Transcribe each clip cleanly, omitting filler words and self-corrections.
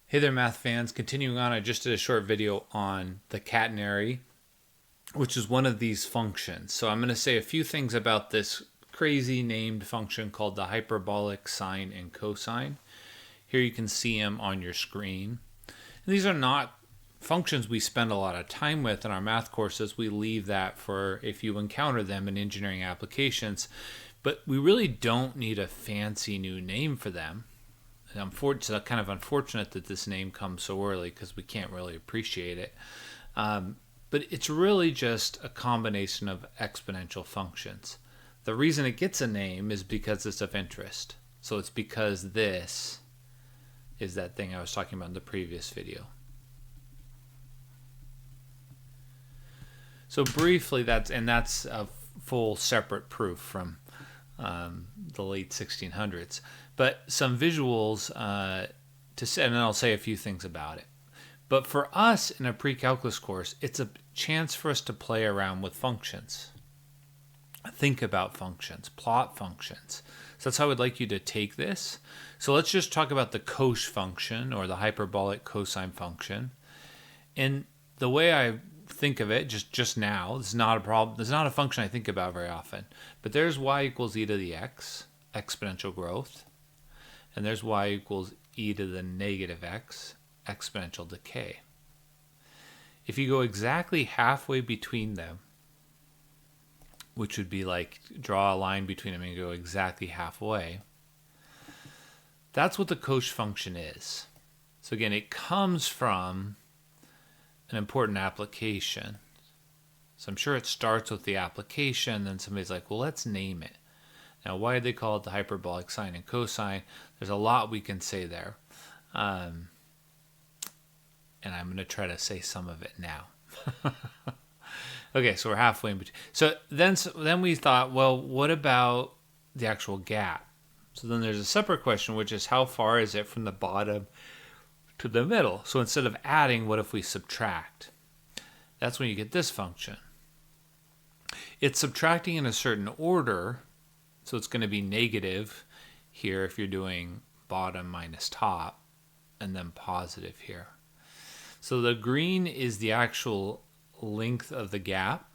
Hey there, math fans. Continuing on, I just did a short video on the catenary, which is one of these functions. So I'm going to say a few things about this crazy named function called the hyperbolic sine and cosine. Here you can see them on your screen. And these are not functions we spend a lot of time with in our math courses. We leave that for if you encounter them in engineering applications. But we really don't need a fancy new name for them. It's kind of unfortunate that this name comes so early because we can't really appreciate it. But it's really just a combination of exponential functions. The reason it gets a name is because it's of interest. So it's because this is that thing I was talking about in the previous video. So briefly, that's a full separate proof from the late 1600s. But some visuals and then I'll say a few things about it. But for us in a pre-calculus course, it's a chance for us to play around with functions. Think about functions, plot functions. So that's how I would like you to take this. So let's just talk about the cosh function or the hyperbolic cosine function. And the way I think of it just now, this is not a problem. This is not a function I think about very often. But there's y equals e to the x, exponential growth. And there's y equals e to the negative x, exponential decay. If you go exactly halfway between them, which would be like draw a line between them and go exactly halfway, that's what the cosh function is. So again, it comes from an important application. So I'm sure it starts with the application, then somebody's like, well, let's name it. Now, why did they call it the hyperbolic sine and cosine? There's a lot we can say there. And I'm going to try to say some of it now. Okay, so we're halfway in between. So then we thought, well, what about the actual gap? So then there's a separate question, which is how far is it from the bottom to the middle? So instead of adding, what if we subtract? That's when you get this function. It's subtracting in a certain order. So it's going to be negative here if you're doing bottom minus top, and then positive here. So the green is the actual length of the gap,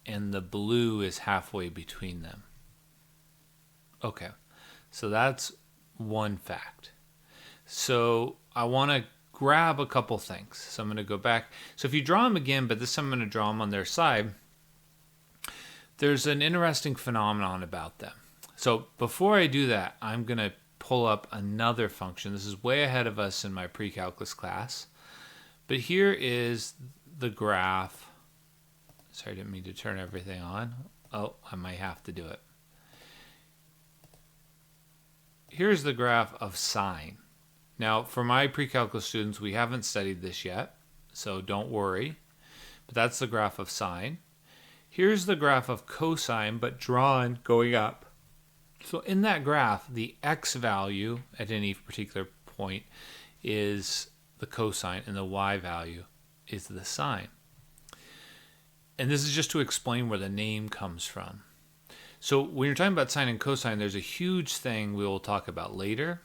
and the blue is halfway between them. Okay, so that's one fact. So I want to grab a couple things. So I'm going to go back. So if you draw them again, but this time I'm going to draw them on their side, there's an interesting phenomenon about them. So before I do that, I'm going to pull up another function. This is way ahead of us in my pre-calculus class. But here is the graph. Sorry, I didn't mean to turn everything on. Oh, I might have to do it. Here's the graph of sine. Now, for my pre-calculus students, we haven't studied this yet, so don't worry. But that's the graph of sine. Here's the graph of cosine, but drawn going up. So in that graph, the x value at any particular point is the cosine, and the y value is the sine. And this is just to explain where the name comes from. So when you're talking about sine and cosine, there's a huge thing we will talk about later,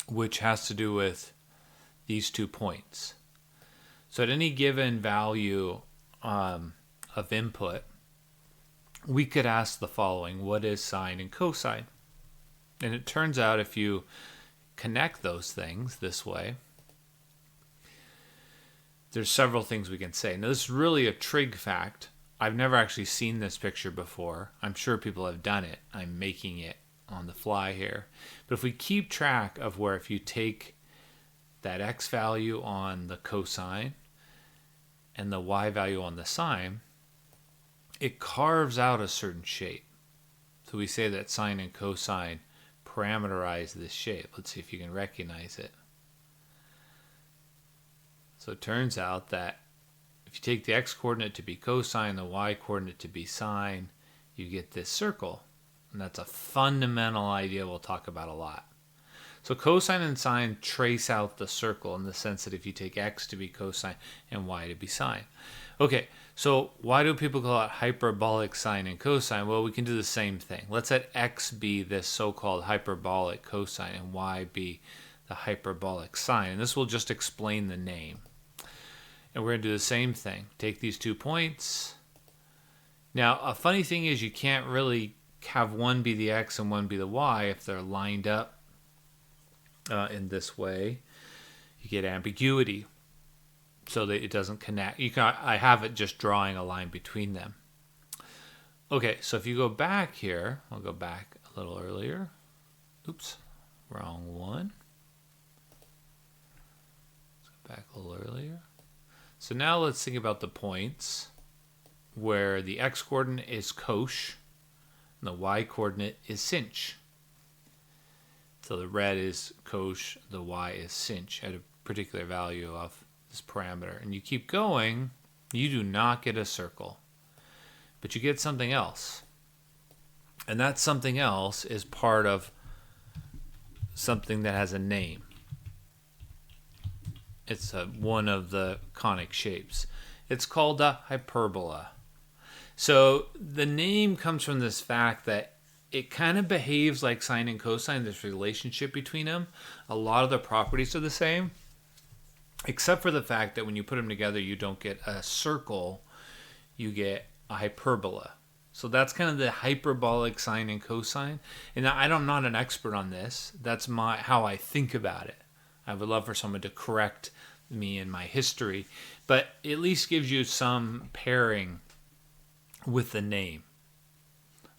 which has to do with these 2 points. So at any given value of input, we could ask the following: what is sine and cosine? And it turns out if you connect those things this way, there's several things we can say. Now, this is really a trig fact. I've never actually seen this picture before. I'm sure people have done it. I'm making it on the fly here. But if we keep track of where if you take that x value on the cosine and the y value on the sine, it carves out a certain shape. So we say that sine and cosine parameterize this shape. Let's see if you can recognize it. So it turns out that if you take the x-coordinate to be cosine, the y-coordinate to be sine, you get this circle. And that's a fundamental idea we'll talk about a lot. So cosine and sine trace out the circle in the sense that if you take x to be cosine and y to be sine. Okay, so why do people call it hyperbolic sine and cosine? Well, we can do the same thing. Let's let x be this so-called hyperbolic cosine and y be the hyperbolic sign. And this will just explain the name. And we're going to do the same thing. Take these 2 points. Now, a funny thing is you can't really have one be the x and one be the y if they're lined up in this way. You get ambiguity so that it doesn't connect. I have it just drawing a line between them. Okay, so if you go back here, I'll go back a little earlier. Oops, wrong one. Let's go back a little earlier. So now let's think about the points where the x-coordinate is cosh and the y-coordinate is sinh. So the red is cosh, the y is sinh at a particular value of this parameter. And you keep going, you do not get a circle, but you get something else. And that something else is part of something that has a name. It's one of the conic shapes. It's called a hyperbola. So the name comes from this fact that it kind of behaves like sine and cosine, this relationship between them. A lot of the properties are the same, except for the fact that when you put them together, you don't get a circle, you get a hyperbola. So that's kind of the hyperbolic sine and cosine. And I'm not an expert on this. That's how I think about it. I would love for someone to correct me in my history, but at least gives you some pairing with the name.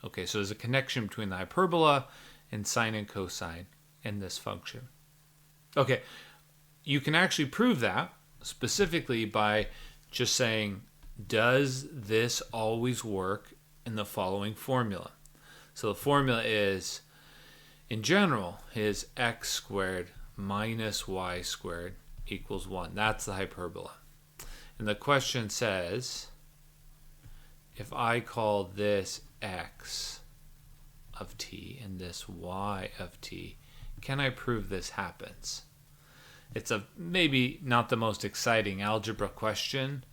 Okay, so there's a connection between the hyperbola and sine and cosine in this function. Okay, you can actually prove that specifically by just saying, does this always work in the following formula? So the formula is, in general, is x squared minus y squared equals 1. That's the hyperbola. And the question says, if I call this x of t and this y of t, can I prove this happens? It's maybe not the most exciting algebra question,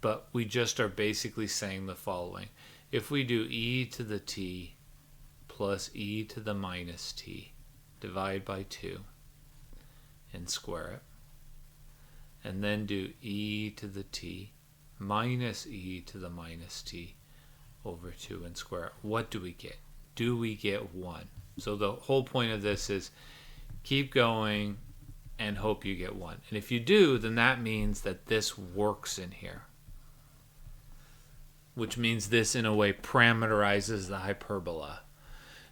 but we just are basically saying the following. If we do e to the t plus e to the minus t, divide by 2 and square it, and then do e to the t minus e to the minus t over 2 and square it, what do we get? Do we get 1? So the whole point of this is keep going and hope you get 1. And if you do, then that means that this works in here, which means this in a way parameterizes the hyperbola.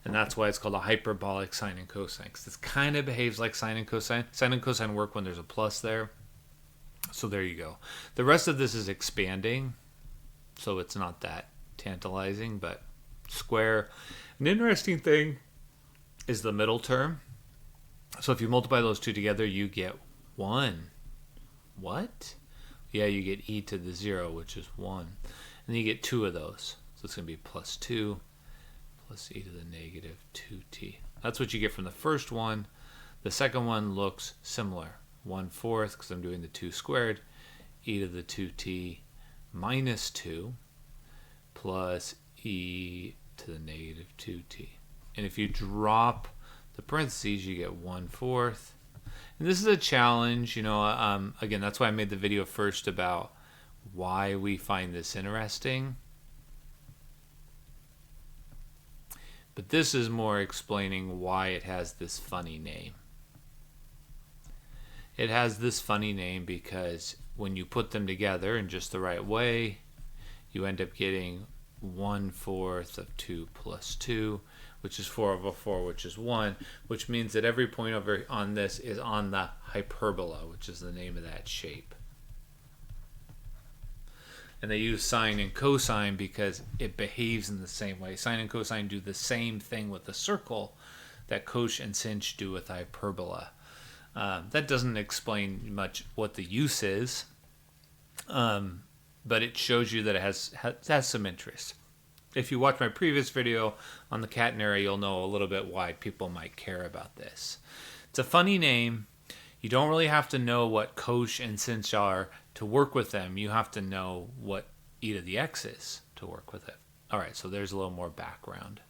And that's why it's called a hyperbolic sine and cosine, because it kind of behaves like sine and cosine. Sine and cosine work when there's a plus there. So there you go. The rest of this is expanding, so it's not that tantalizing, but square. An interesting thing is the middle term. So if you multiply those two together, you get 1. What? Yeah, you get e to the 0, which is 1. And then you get 2 of those. So it's going to be plus 2 plus e to the negative 2t. That's what you get from the first one. The second one looks similar. 1/4, because I'm doing the 2 squared, e to the 2t minus 2 plus e to the negative 2t. And if you drop the parentheses, you get 1/4. And this is a challenge, again, that's why I made the video first about why we find this interesting. But this is more explaining why it has this funny name. It has this funny name because when you put them together in just the right way, you end up getting 1/4 of 2 plus 2, which is 4 over 4, which is 1, which means that every point over on this is on the hyperbola, which is the name of that shape. And they use sine and cosine because it behaves in the same way. Sine and cosine do the same thing with the circle that cosh and sinh do with hyperbola. That doesn't explain much what the use is, but it shows you that it has some interest. If you watch my previous video on the catenary, you'll know a little bit why people might care about this. It's a funny name. You don't really have to know what cosh and sinh are to work with them. You have to know what e to the x is to work with it. All right, so there's a little more background.